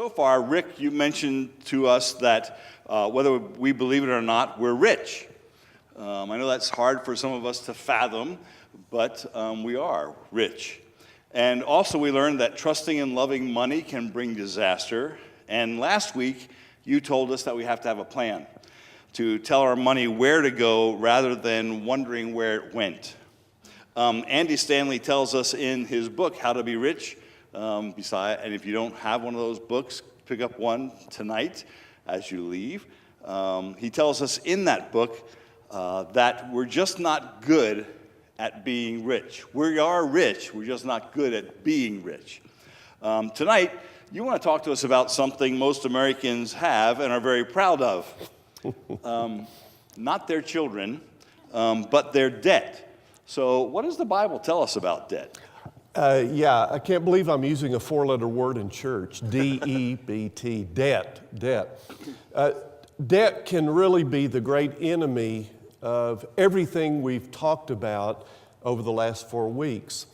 So far, Rick, you mentioned to us that whether we believe it or not, we're rich. I know that's hard for some of us to fathom, but we are rich. And also we learned that trusting and loving money can bring disaster. And last week, you told us that we have to have a plan to tell our money where to go rather than wondering where it went. Andy Stanley tells us in his book, How to Be Rich, and if you don't have one of those books, pick up one tonight as you leave. He tells us in that book that we're just not good at being rich. We are rich, we're just not good at being rich. Tonight, you want to talk to us about something most Americans have and are very proud of. Not their children, but their debt. So what does the Bible tell us about debt? I can't believe I'm using a four-letter word in church, D-E-B-T, debt. Debt can really be the great enemy of everything we've talked about over the last 4 weeks.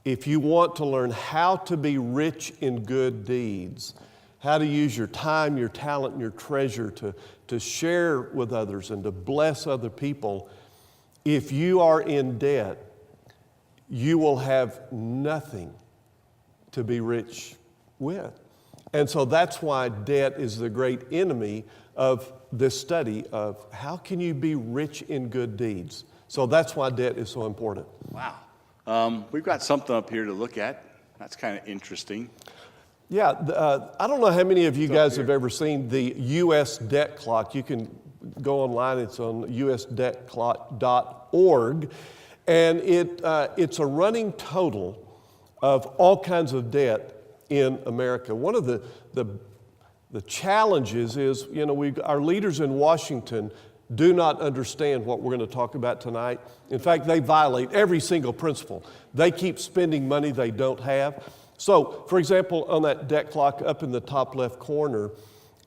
If you want to learn how to be rich in good deeds, how to use your time, your talent, and your treasure to share with others and to bless other people, if you are in debt, you will have nothing to be rich with. And so that's why debt is the great enemy of this study of how can you be rich in good deeds. So that's why debt is so important. Wow. We've got something up here to look at. That's kind of interesting. Yeah, I don't know how many of you guys have ever seen the U.S. debt clock. You can go online, it's on usdebtclock.org. And it's a running total of all kinds of debt in America. One of the challenges is, our leaders in Washington do not understand what we're going to talk about tonight. In fact, they violate every single principle. They keep spending money they don't have. So, for example, on that debt clock up in the top left corner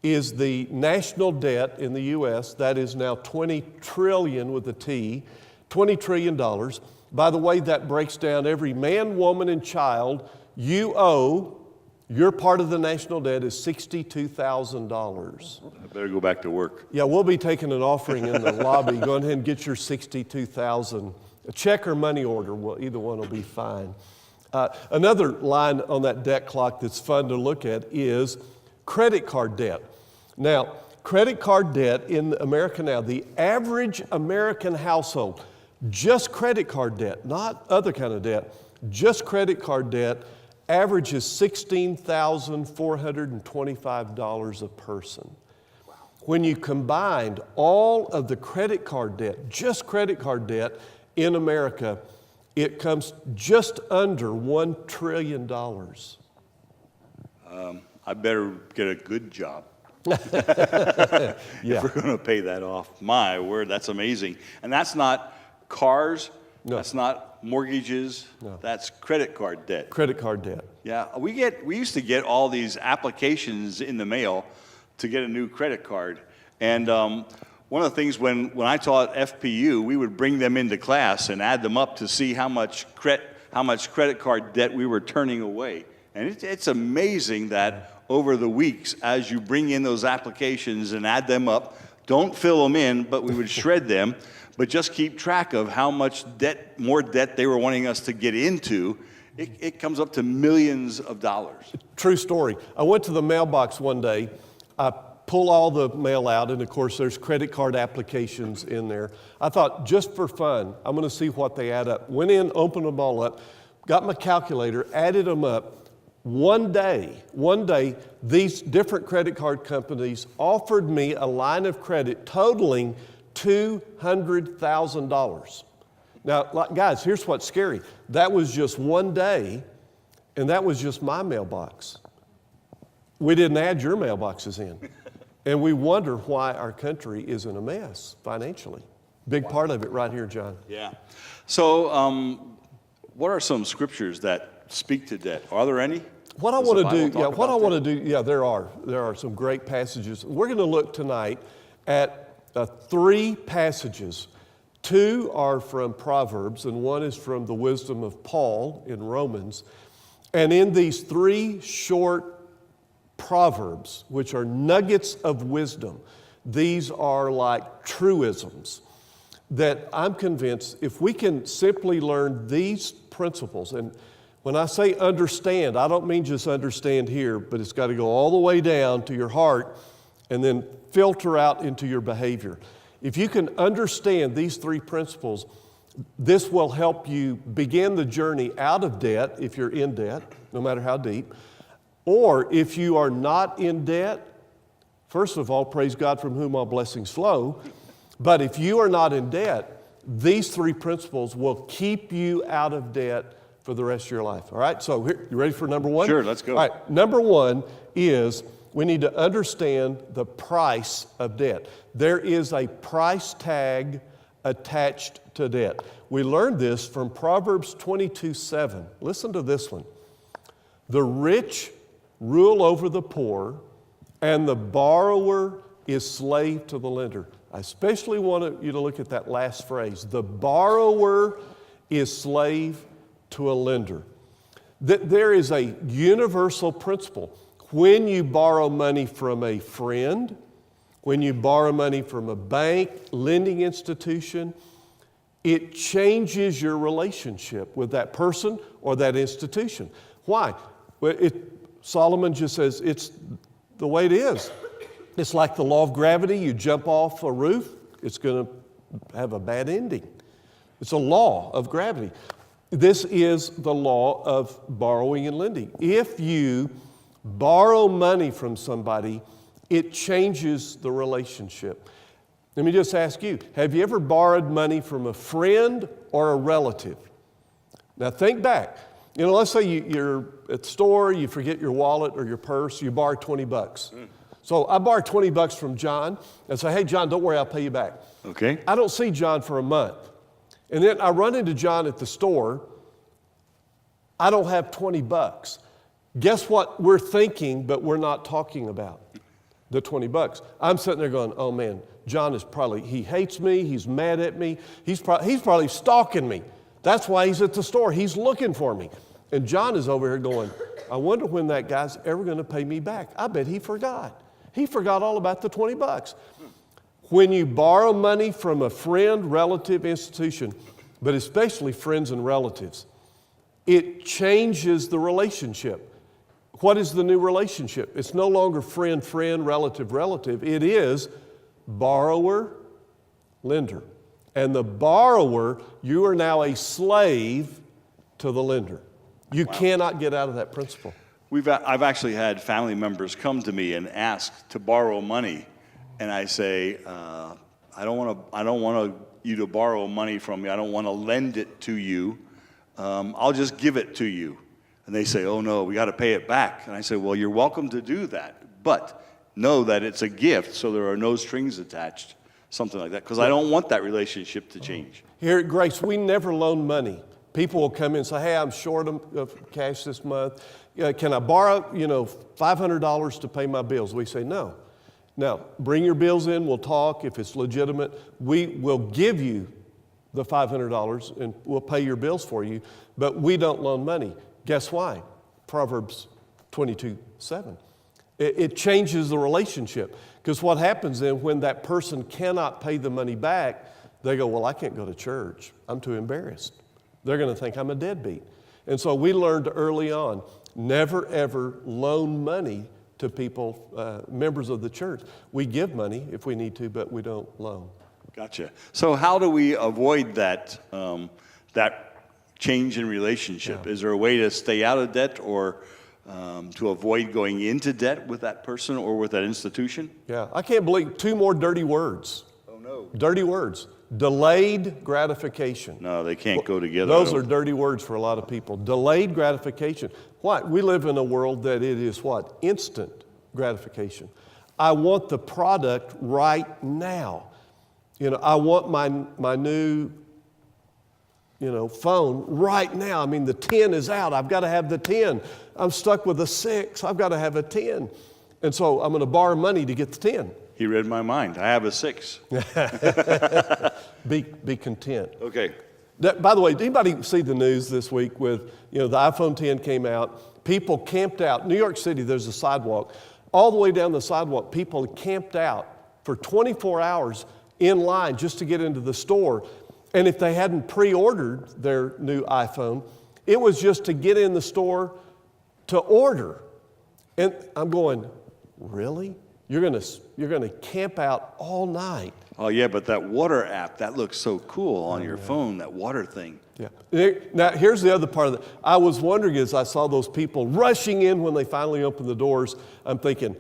is the national debt in the U.S. That is now $20 trillion with a T. $20 trillion. By the way, that breaks down every man, woman, and child you owe. Your part of the national debt is $62,000. I better go back to work. Yeah, we'll be taking an offering in the lobby. Go ahead and get your $62,000. A check or money order, either one will be fine. Another line on that debt clock that's fun to look at is credit card debt. Now, credit card debt in America now, the average American household, just credit card debt, not other kind of debt, just credit card debt, averages $16,425 a person. Wow. When you combined all of the credit card debt, just credit card debt in America, it comes just under $1 trillion. I better get a good job. Yeah. If we're going to pay that off. My word, that's amazing. And that's not cars, no. That's not mortgages, no. That's credit card debt. Credit card debt. Yeah, we used to get all these applications in the mail to get a new credit card. And one of the things when I taught FPU, we would bring them into class and add them up to see how much credit card debt we were turning away. And it's amazing that over the weeks, as you bring in those applications and add them up, don't fill them in, but we would shred them, but just keep track of how much more debt they were wanting us to get into. It comes up to millions of dollars. True story. I went to the mailbox one day. I pull all the mail out, and of course there's credit card applications in there. I thought, just for fun, I'm going to see what they add up. Went in, opened them all up, got my calculator, added them up. One day, these different credit card companies offered me a line of credit totaling $200,000. Now, guys, here's what's scary. That was just one day, and that was just my mailbox. We didn't add your mailboxes in. And we wonder why our country is in a mess financially. Big part of it right here, John. Yeah. So, what are some scriptures that speak to debt? Are there any? What I want to do, there are some great passages. We're going to look tonight at 3 passages. 2 are from Proverbs, and 1 is from the wisdom of Paul in Romans. And in these 3 short proverbs, which are nuggets of wisdom. These are like truisms that I'm convinced if we can simply learn these principles, and when I say understand, I don't mean just understand here, but it's got to go all the way down to your heart and then filter out into your behavior. If you can understand these three principles, this will help you begin the journey out of debt if you're in debt, no matter how deep. Or if you are not in debt, first of all, praise God from whom all blessings flow. But if you are not in debt, these three principles will keep you out of debt for the rest of your life. All right, so here, you ready for number one? Sure, let's go. All right, number one is we need to understand the price of debt. There is a price tag attached to debt. We learned this from Proverbs 22:7. Listen to this one. The rich rule over the poor, and the borrower is slave to the lender. I especially want you to look at that last phrase. The borrower is slave to a lender. There is a universal principle. When you borrow money from a friend, when you borrow money from a bank, lending institution, it changes your relationship with that person or that institution. Why? Well, Solomon just says it's the way it is. It's like the law of gravity. You jump off a roof, it's going to have a bad ending. It's a law of gravity. This is the law of borrowing and lending. If you borrow money from somebody, it changes the relationship. Let me just ask you, have you ever borrowed money from a friend or a relative? Now think back. Let's say you're at the store, you forget your wallet or your purse, you borrow $20. So I borrowed $20 from John and say, hey, John, don't worry, I'll pay you back. Okay. I don't see John for a month. And then I run into John at the store. I don't have $20. Guess what we're thinking, but we're not talking about? The $20. I'm sitting there going, oh man, John is he hates me, he's mad at me, he's probably stalking me. That's why he's at the store, he's looking for me. And John is over here going, I wonder when that guy's ever going to pay me back. I bet he forgot. He forgot all about the $20. When you borrow money from a friend, relative, institution, but especially friends and relatives, it changes the relationship. What is the new relationship? It's no longer friend, relative. It is borrower, lender. And the borrower, you are now a slave to the lender. You cannot get out of that principle. I've actually had family members come to me and ask to borrow money, and I say, I don't want you to borrow money from me. I don't want to lend it to you. I'll just give it to you. And they say, oh no, we got to pay it back. And I say, well, you're welcome to do that, but know that it's a gift, so there are no strings attached, something like that, because I don't want that relationship to change. Here at Grace, we never loan money. People will come in and say, hey, I'm short of cash this month. Can I borrow, $500 to pay my bills? We say, no. Now, bring your bills in, we'll talk. If it's legitimate, we will give you the $500 and we'll pay your bills for you, but we don't loan money. Guess why? Proverbs 22:7. It changes the relationship, because what happens then when that person cannot pay the money back, they go, well, I can't go to church. I'm too embarrassed. They're going to think I'm a deadbeat. And so we learned early on, never ever loan money to people, members of the church. We give money if we need to, but we don't loan. Gotcha. So how do we avoid that change in relationship? Yeah. Is there a way to stay out of debt or to avoid going into debt with that person or with that institution? Yeah, I can't believe 2 more dirty words. Oh no. Dirty words. Delayed gratification. No, they can't go together. Those are dirty words for a lot of people. Delayed gratification. What? We live in a world that it is what? Instant gratification. I want the product right now. I want my new phone right now. I mean, the 10 is out. I've got to have the 10. I'm stuck with a 6. I've got to have a 10. And so I'm going to borrow money to get the 10. He read my mind. I have a 6. Be content. Okay. By the way, did anybody see the news this week with, the iPhone 10 came out, People camped out. New York City, there's a sidewalk. All the way down the sidewalk, people camped out for 24 hours in line just to get into the store. And if they hadn't pre-ordered their new iPhone, it was just to get in the store to order. And I'm going, really? You're gonna camp out all night? Oh yeah, but that water app, that looks so cool on your phone, that water thing. Yeah. Now, here's the other part of it. I was wondering as I saw those people rushing in when they finally opened the doors, I'm thinking,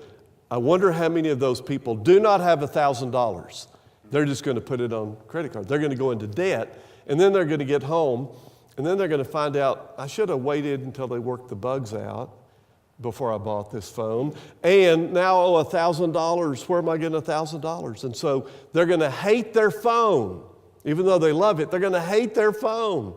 I wonder how many of those people do not have $1,000. They're just going to put it on credit card. They're going to go into debt, and then they're going to get home, and then they're going to find out, I should have waited until they worked the bugs out before I bought this phone, and now owe $1,000. Where am I getting $1,000? And so they're going to hate their phone. Even though they love it, they're going to hate their phone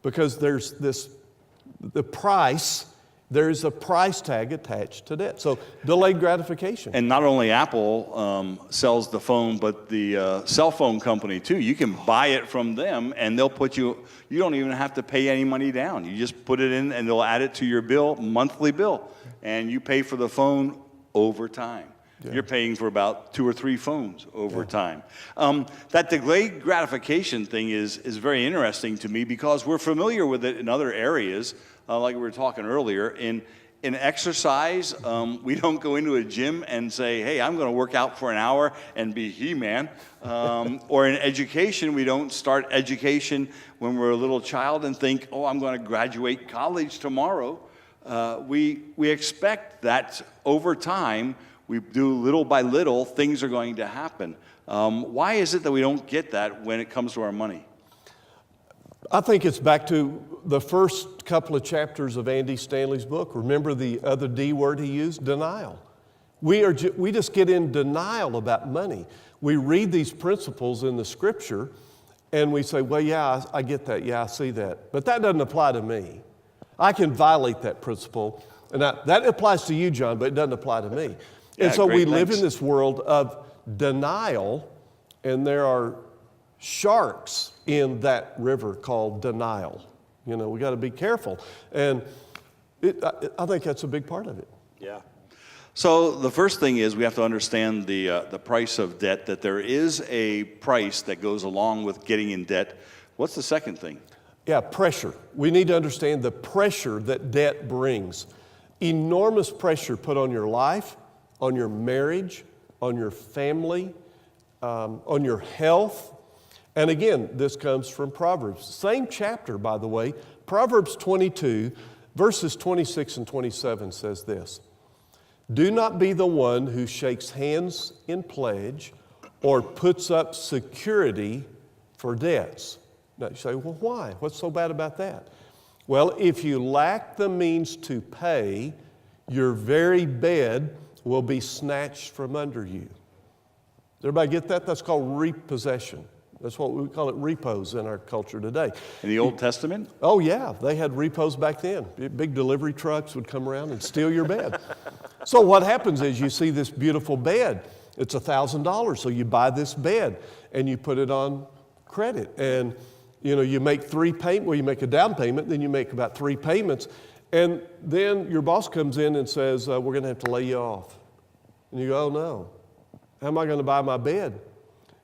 because there's the price, there's a price tag attached to debt. So delayed gratification. And not only Apple sells the phone, but the cell phone company too. You can buy it from them and they'll put you don't even have to pay any money down. You just put it in and they'll add it to your bill, monthly bill. And you pay for the phone over time. Yeah. You're paying for about 2 or 3 phones over time. That delayed gratification thing is very interesting to me because we're familiar with it in other areas, like we were talking earlier. In exercise, we don't go into a gym and say, hey, I'm going to work out for an hour and be He-Man. Or in education, we don't start education when we're a little child and think, oh, I'm going to graduate college tomorrow. We expect that over time, we do little by little, things are going to happen. Why is it that we don't get that when it comes to our money? I think it's back to the first couple of chapters of Andy Stanley's book. Remember the other D word he used? Denial. We just get in denial about money. We read these principles in the scripture and we say, well, yeah, I get that. Yeah, I see that. But that doesn't apply to me. I can violate that principle. And that applies to you, John, but it doesn't apply to me. And so we live in this world of denial, and there are sharks in that river called denial. You know, we got to be careful. And I think that's a big part of it. Yeah. So the first thing is we have to understand the price of debt, that there is a price that goes along with getting in debt. What's the second thing? Yeah, pressure. We need to understand the pressure that debt brings. Enormous pressure put on your life, on your marriage, on your family, on your health. And again, this comes from Proverbs. Same chapter, by the way. Proverbs 22, verses 26 and 27 says this. Do not be the one who shakes hands in pledge or puts up security for debts. Now you say, well, why? What's so bad about that? Well, if you lack the means to pay, your very bed will be snatched from under you. Everybody get that? That's called repossession. That's what we call it, repos in our culture today. In the Old Testament? Oh yeah, they had repos back then. Big delivery trucks would come around and steal your bed. So what happens is you see this beautiful bed. It's $1,000, so you buy this bed and you put it on credit. And you know, you make 3 payments, well, you make a down payment, then you make about 3 payments, and then your boss comes in and says, we're going to have to lay you off. And you go, oh no, how am I going to buy my bed?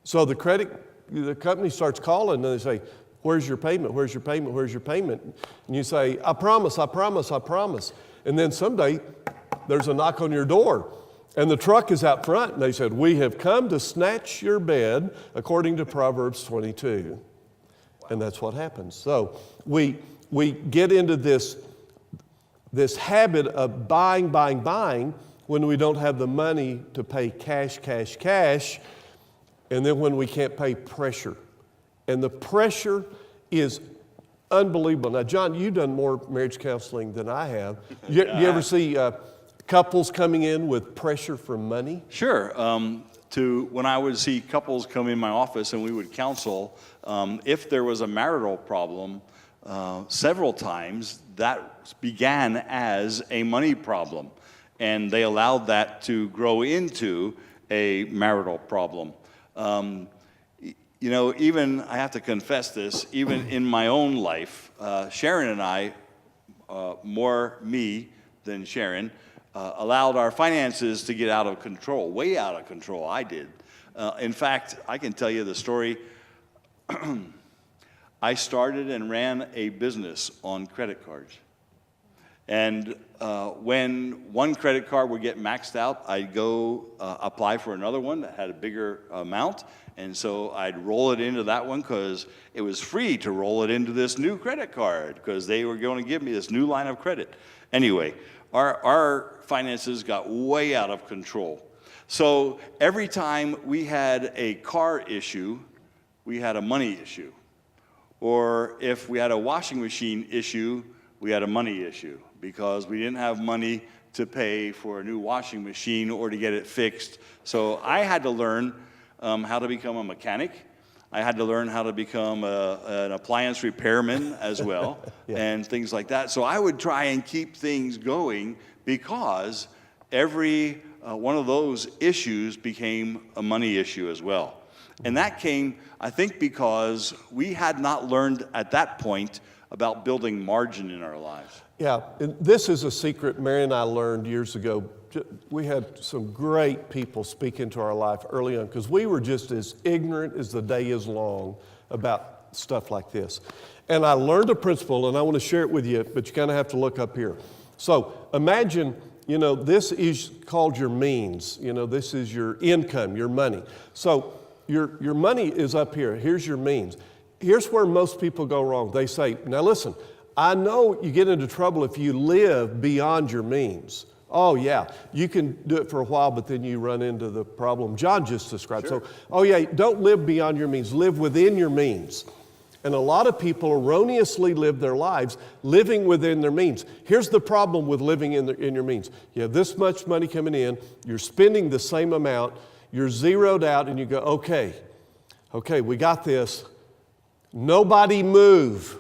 So the company starts calling and they say, where's your payment? Where's your payment? Where's your payment? And you say, I promise, I promise, I promise. And then someday there's a knock on your door and the truck is out front and they said, we have come to snatch your bed according to Proverbs 22. And that's what happens. So we get into this habit of buying when we don't have the money to pay cash. And then when we can't pay, pressure. And the pressure is unbelievable. Now, John, you've done more marriage counseling than I have. You ever see couples coming in with pressure for money? Sure. When I would see couples come in my office and we would counsel, if there was a marital problem, several times that began as a money problem. And they allowed that to grow into a marital problem. You know, even, I have to confess this, even in my own life, Sharon and I, more me than Sharon, allowed our finances to get out of control, way out of control. I did. In fact, I can tell you the story. I started and ran a business on credit cards. And when one credit card would get maxed out, I'd go apply for another one that had a bigger amount. And so I'd roll it into that one because it was free to roll it into this new credit card because they were going to give me this new line of credit. Anyway, our finances got way out of control. So every time we had a car issue, we had a money issue. Or if we had a washing machine issue, we had a money issue because we didn't have money to pay for a new washing machine or to get it fixed. So I had to learn how to become a mechanic. I had to learn how to become an appliance repairman as well, and things like that. So I would try and keep things going because every one of those issues became a money issue as well. And that came, I think, because we had not learned at that point about building margin in our lives. Yeah, and this is a secret Mary and I learned years ago. We had some great people speak into our life early on because we were just as ignorant as the day is long about stuff like this. And I learned a principle, and I want to share it with you, but you kind of have to look up here. So imagine, this is called your means. This is your income, your money. So your money is up here. Here's your means. Here's where most people go wrong. They say, now listen, I know you get into trouble if you live beyond your means. Oh, yeah, you can do it for a while, but then you run into the problem John just described. Sure. So, don't live beyond your means. Live within your means. And a lot of people erroneously live their lives living within their means. Here's the problem with living in your means. You have this much money coming in, you're spending the same amount, you're zeroed out, and you go, okay, we got this. Nobody move.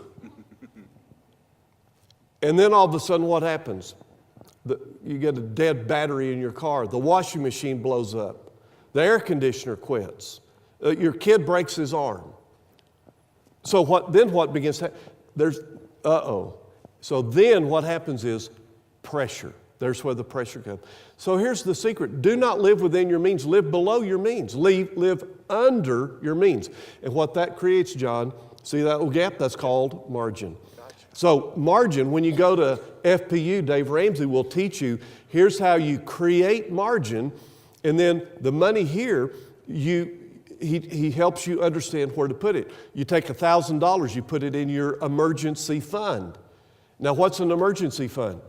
And then all of a sudden, what happens? You get a dead battery in your car. The washing machine blows up. The air conditioner quits. Your kid breaks his arm. So what begins to happen? So then what happens is pressure. There's where the pressure comes. So here's the secret. Do not live within your means. Live below your means. Live under your means. And what that creates, John, see that little gap? That's called margin. So margin, when you go to FPU, Dave Ramsey will teach you, here's how you create margin, and then the money here, he helps you understand where to put it. You take $1,000, you put it in your emergency fund. Now what's an emergency fund?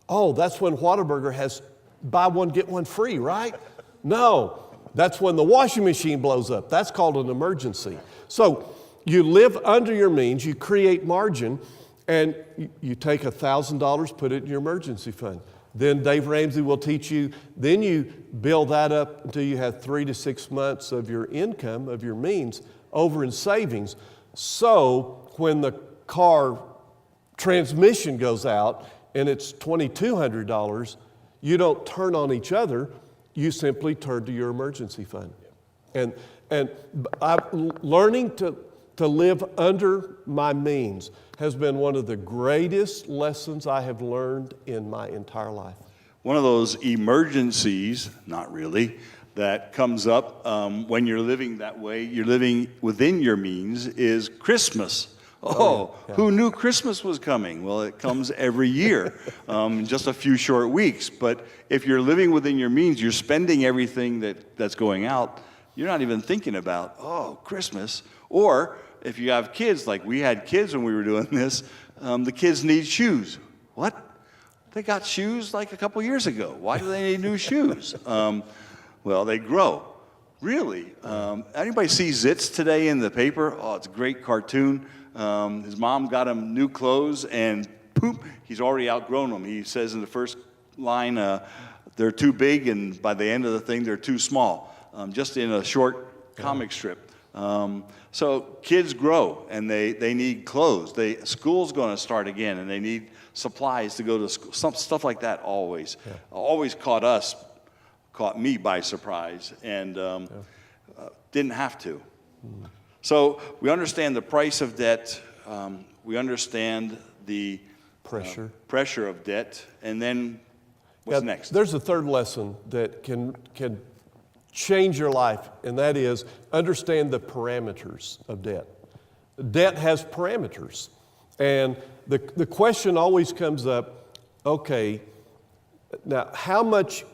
Oh, that's when Whataburger has buy one, get one free, right? No, that's when the washing machine blows up. That's called an emergency. So you live under your means, you create margin, and you take $1,000, put it in your emergency fund. Then Dave Ramsey will teach you, then you build that up until you have 3 to 6 months of your income, of your means, over in savings. So when the car transmission goes out and it's $2,200, you don't turn on each other, you simply turn to your emergency fund. And I'm learning to live under my means has been one of the greatest lessons I have learned in my entire life. One of those emergencies, not really, that comes up when you're living that way, you're living within your means, is Christmas. Who knew Christmas was coming? Well, it comes every year, in just a few short weeks. But if you're living within your means, you're spending everything that's going out. You're not even thinking about, Christmas. Or if you have kids, like we had kids when we were doing this, the kids need shoes. What? They got shoes like a couple years ago. Why do they need new shoes? Well, they grow. Really? Anybody see Zitz today in the paper? Oh, it's a great cartoon. His mom got him new clothes, and poop, he's already outgrown them. He says in the first line, they're too big, and by the end of the thing, they're too small. Just in a short comic strip. So kids grow, and they need clothes. School's going to start again, and they need supplies to go to school. Stuff like that always. Always caught me by surprise, and didn't have to. So we understand the price of debt. We understand the pressure of debt, and then What's next? There's a third lesson that can change your life, and that is understand the parameters of debt. Debt has parameters. And the question always comes up, okay, now how much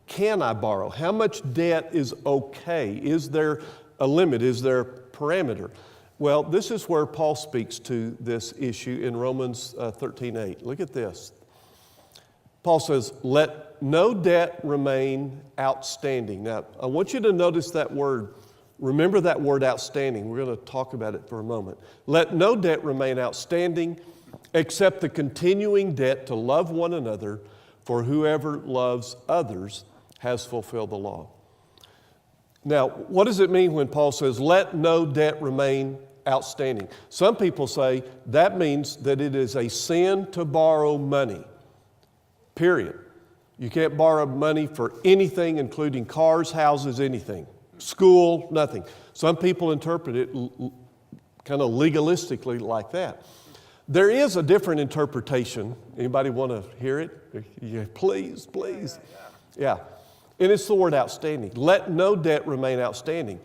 can I borrow? How much debt is okay? Is there a limit? Is there a parameter? Well, this is where Paul speaks to this issue in Romans 13:8. Look at this. Paul says, let no debt remain outstanding. Now, I want you to notice that word. Remember that word outstanding. We're going to talk about it for a moment. Let no debt remain outstanding except the continuing debt to love one another, for whoever loves others has fulfilled the law. Now, what does it mean when Paul says, let no debt remain outstanding? Some people say that means that it is a sin to borrow money, period. You can't borrow money for anything, including cars, houses, anything. School, nothing. Some people interpret it kind of legalistically like that. There is a different interpretation. Anybody want to hear it? Yeah, please. Yeah. And it's the word outstanding. Let no debt remain outstanding.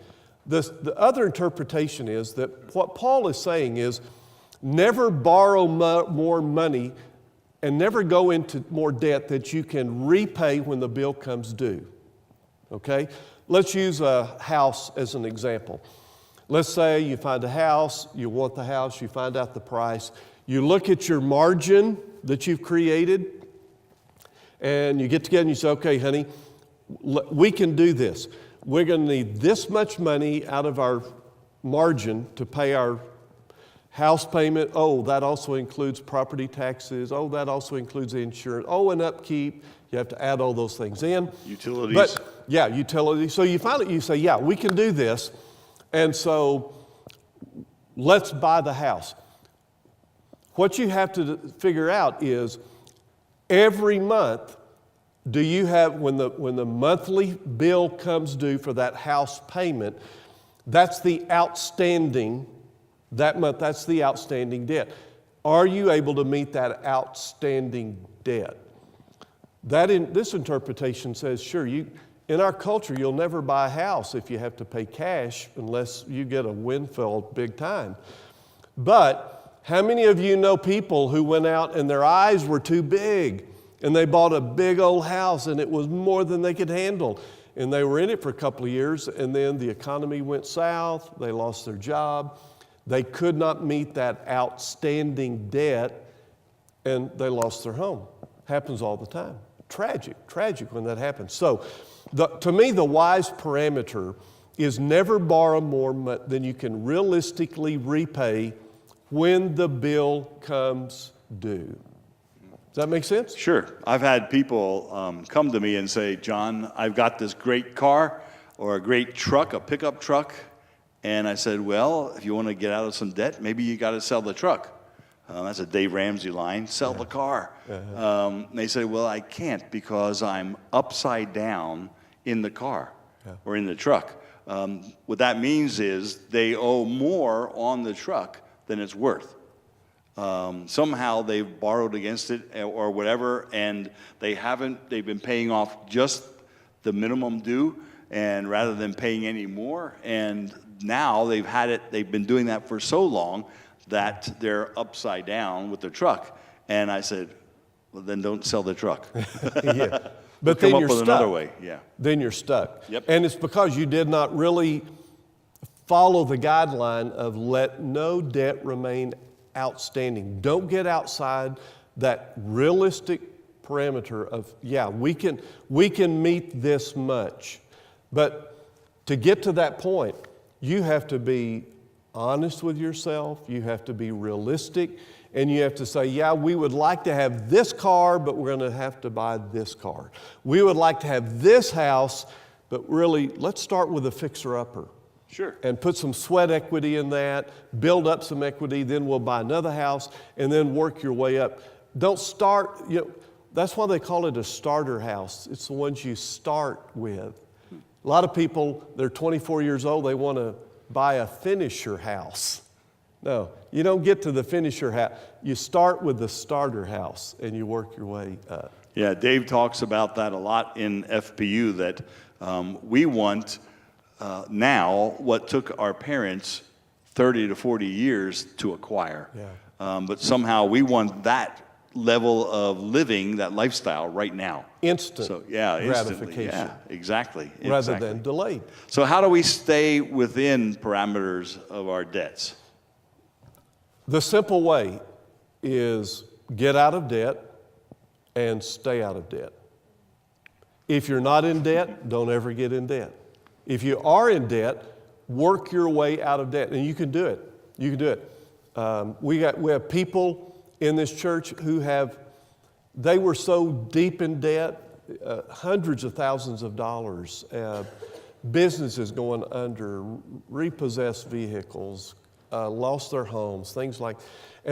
The other interpretation is that what Paul is saying is never borrow more money and never go into more debt that you can repay when the bill comes due. Okay? Let's use a house as an example. Let's say you find a house, you want the house, you find out the price. You look at your margin that you've created, and you get together and you say, okay, honey, we can do this. We're going to need this much money out of our margin to pay our house payment. Oh, that also includes property taxes. Oh, that also includes insurance. Oh, and upkeep. You have to add all those things in. Utilities. Utilities. So you say, yeah, we can do this. And so let's buy the house. What you have to figure out is every month, do you have, when the monthly bill comes due for that house payment, that's the outstanding, that month, that's the outstanding debt. Are you able to meet that outstanding debt? This interpretation says, sure, in our culture, you'll never buy a house if you have to pay cash unless you get a windfall big time. But how many of you know people who went out and their eyes were too big and they bought a big old house and it was more than they could handle? And they were in it for a couple of years and then the economy went south, they lost their job, they could not meet that outstanding debt and they lost their home. Happens all the time. Tragic when that happens. So to me, the wise parameter is never borrow more than you can realistically repay when the bill comes due. Does that make sense? Sure. I've had people come to me and say, John, I've got this great car or a great truck, a pickup truck. And I said, well, if you want to get out of some debt, maybe you got to sell the truck. That's a Dave Ramsey line, sell the car. They say, well, I can't because I'm upside down in the car or in the truck. What that means is they owe more on the truck than it's worth. Somehow they've borrowed against it or whatever, and they've been paying off just the minimum due, and rather than paying any more, and now they've been doing that for so long that they're upside down with their truck. And I said, well, then don't sell the truck. Yeah. But then come up with another way. Yeah. Then you're stuck. Yep. And it's because you did not really follow the guideline of let no debt remain outstanding. Don't get outside that realistic parameter of, we can meet this much. But to get to that point, you have to be honest with yourself, you have to be realistic, and you have to say, we would like to have this car, but we're going to have to buy this car. We would like to have this house, but really, let's start with a fixer-upper. Sure. And put some sweat equity in that, build up some equity, then we'll buy another house, and then work your way up. Don't start, that's why they call it a starter house. It's the ones you start with. A lot of people, they're 24 years old, they want to buy a finisher house. No, you don't get to the finisher house. You start with the starter house and you work your way up. Yeah, Dave talks about that a lot in FPU, that we want now what took our parents 30 to 40 years to acquire. Yeah. But somehow we want that level of living, that lifestyle right now. Instant So, yeah, instantly. gratification. Yeah, exactly. Rather exactly. than delayed. So how do we stay within parameters of our debts? The simple way is get out of debt and stay out of debt. If you're not in debt, don't ever get in debt. If you are in debt, work your way out of debt, and you can do it. You can do it. We have people in this church who they were so deep in debt, hundreds of thousands of dollars, businesses going under, repossessed vehicles, lost their homes, things like,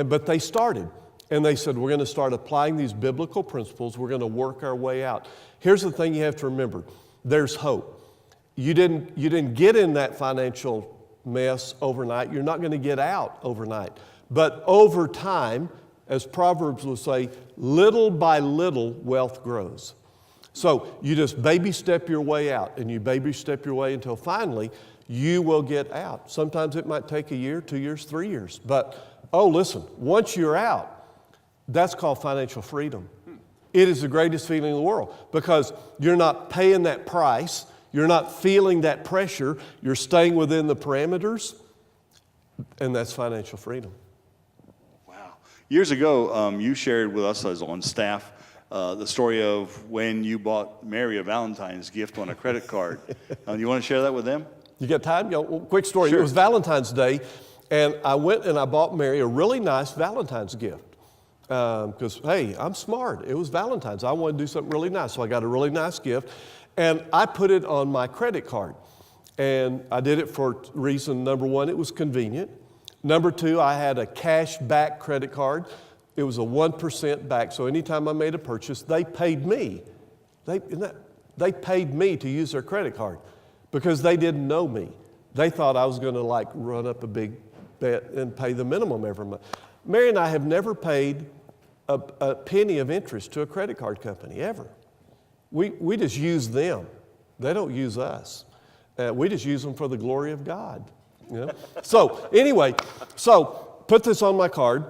but they started. And they said, we're going to start applying these biblical principles. We're going to work our way out. Here's the thing you have to remember. There's hope. You didn't get in that financial mess overnight. You're not going to get out overnight. But over time, as Proverbs will say, little by little wealth grows. So you just baby step your way out, and you baby step your way until finally you will get out. Sometimes it might take a year, 2 years, 3 years. But, listen, once you're out, that's called financial freedom. It is the greatest feeling in the world because you're not paying that price. You're not feeling that pressure. You're staying within the parameters, and that's financial freedom. Wow. Years ago, you shared with us as on staff the story of when you bought Mary a Valentine's gift on a credit card. You want to share that with them? You got time? Quick story. Sure. It was Valentine's Day, and I went and I bought Mary a really nice Valentine's gift. Because, hey, I'm smart. It was Valentine's. I wanted to do something really nice. So I got a really nice gift. And I put it on my credit card. And I did it for reason, number one, it was convenient. Number two, I had a cash back credit card. It was a 1% back. So anytime I made a purchase, they paid me. They paid me to use their credit card because they didn't know me. They thought I was going to run up a big bet and pay the minimum every month. Mary and I have never paid a penny of interest to a credit card company, ever. We just use them. They don't use us. We just use them for the glory of God. You know? So anyway, put this on my card.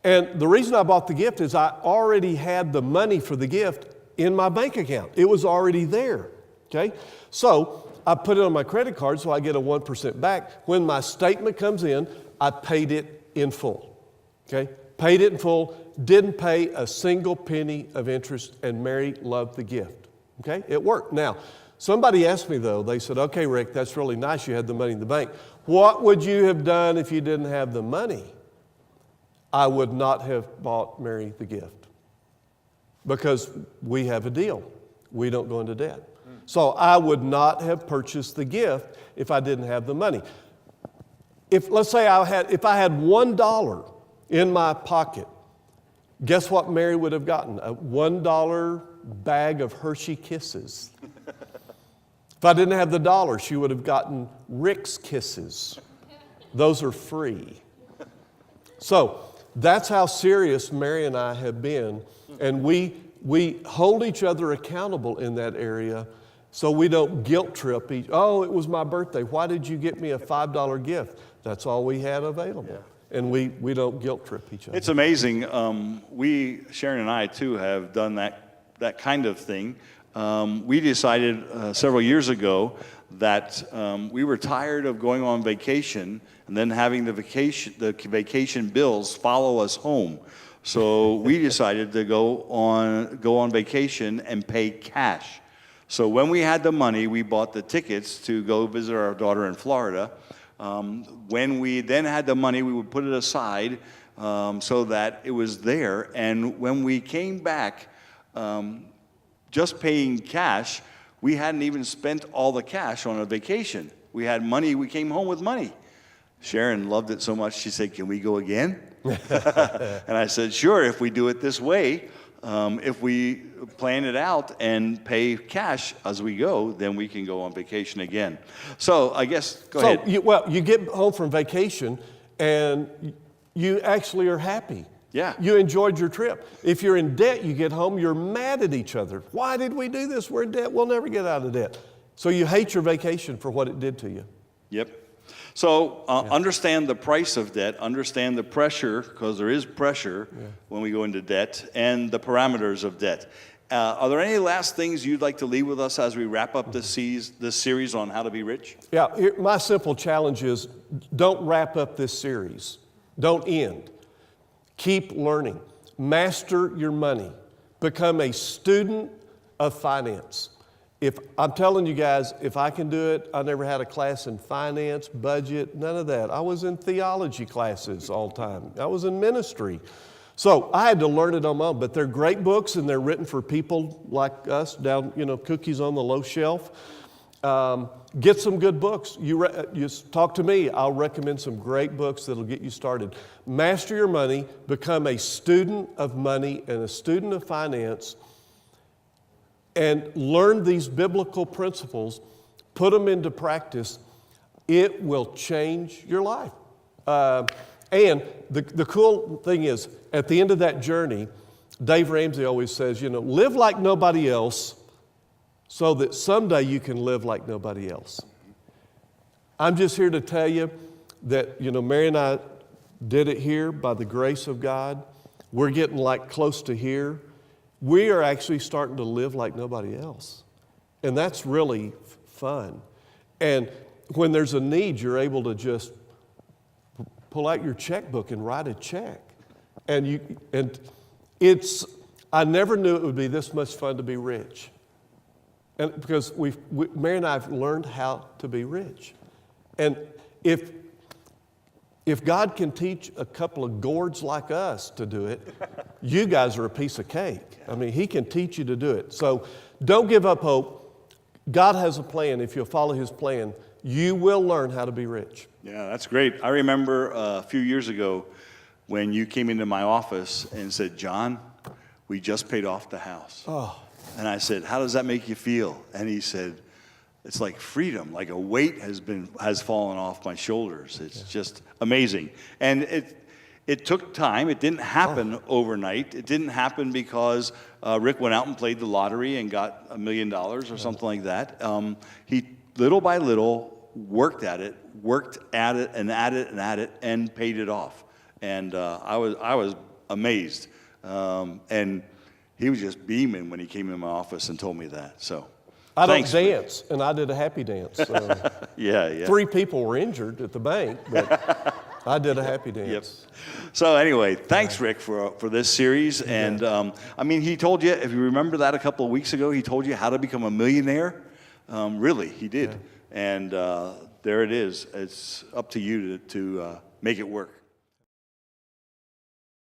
And the reason I bought the gift is I already had the money for the gift in my bank account. It was already there, okay? So I put it on my credit card so I get a 1% back. When my statement comes in, I paid it in full, okay? Paid it in full, didn't pay a single penny of interest, and Mary loved the gift, okay? It worked. Now, somebody asked me though, they said, okay, Rick, that's really nice you had the money in the bank. What would you have done if you didn't have the money? I would not have bought Mary the gift because we have a deal. We don't go into debt. So I would not have purchased the gift if I didn't have the money. Let's say if I had $1 in my pocket, guess what Mary would have gotten? A $1 bag of Hershey Kisses. If I didn't have the dollar, she would have gotten Rick's Kisses. Those are free. So that's how serious Mary and I have been. And we hold each other accountable in that area so we don't guilt trip each. Oh, it was my birthday. Why did you get me a $5 gift? That's all we had available. Yeah. And we don't guilt trip each other. It's amazing. Sharon and I too have done that kind of thing. We decided several years ago that we were tired of going on vacation and then having the vacation bills follow us home. So we decided to go on vacation and pay cash. So when we had the money, we bought the tickets to go visit our daughter in Florida. When we then had the money, we would put it aside so that it was there. And when we came back, just paying cash, we hadn't even spent all the cash on a vacation. We had money. We came home with money. Sharon loved it so much, she said, can we go again? And I said, sure, if we do it this way. If we plan it out and pay cash as we go, then we can go on vacation again. So I guess, go ahead. You get home from vacation and you actually are happy Yeah. You enjoyed your trip. If you're in debt, you get home, you're mad at each other. Why did we do this? We're in debt. We'll never get out of debt. So you hate your vacation for what it did to you. Yep. So understand the price of debt, understand the pressure, because there is pressure when we go into debt, and the parameters of debt. Are there any last things you'd like to leave with us as we wrap up this series on how to be rich? Yeah, my simple challenge is don't wrap up this series. Don't end. Keep learning. Master your money. Become a student of finance. I'm telling you guys, if I can do it, I never had a class in finance, budget, none of that. I was in theology classes all the time. I was in ministry. So I had to learn it on my own, but they're great books and they're written for people like us down, cookies on the low shelf. Get some good books. You talk to me, I'll recommend some great books that'll get you started. Master your money, become a student of money and a student of finance, and learn these biblical principles, put them into practice. It will change your life. And the cool thing is, at the end of that journey, Dave Ramsey always says, live like nobody else so that someday you can live like nobody else. I'm just here to tell you that, Mary and I did it here by the grace of God. We're getting close to here. We are actually starting to live like nobody else. And that's really fun. And when there's a need, you're able to just pull out your checkbook and write a check. I never knew it would be this much fun to be rich. And because Mary and I have learned how to be rich. And if God can teach a couple of gourds like us to do it, you guys are a piece of cake. I mean, He can teach you to do it. So don't give up hope. God has a plan. If you'll follow His plan, you will learn how to be rich. Yeah, that's great. I remember a few years ago when you came into my office and said, John, we just paid off the house. Oh. And I said, how does that make you feel? And he said, it's like freedom, like a weight has fallen off my shoulders. It's just amazing. And it took time. It didn't happen overnight. It didn't happen because Rick went out and played the lottery and got $1 million or something like that. He, little by little, worked at it, and paid it off. And I was amazed. And he was just beaming when he came in my office and told me that. So I don't thanks, dance, and I did a happy dance. So yeah. 3 people were injured at the bank, but I did a happy dance. Yep. So anyway, thanks, Rick, for this series. And he told you, if you remember that a couple of weeks ago, he told you how to become a millionaire. Really, he did. Yeah. And there it is. It's up to you to make it work.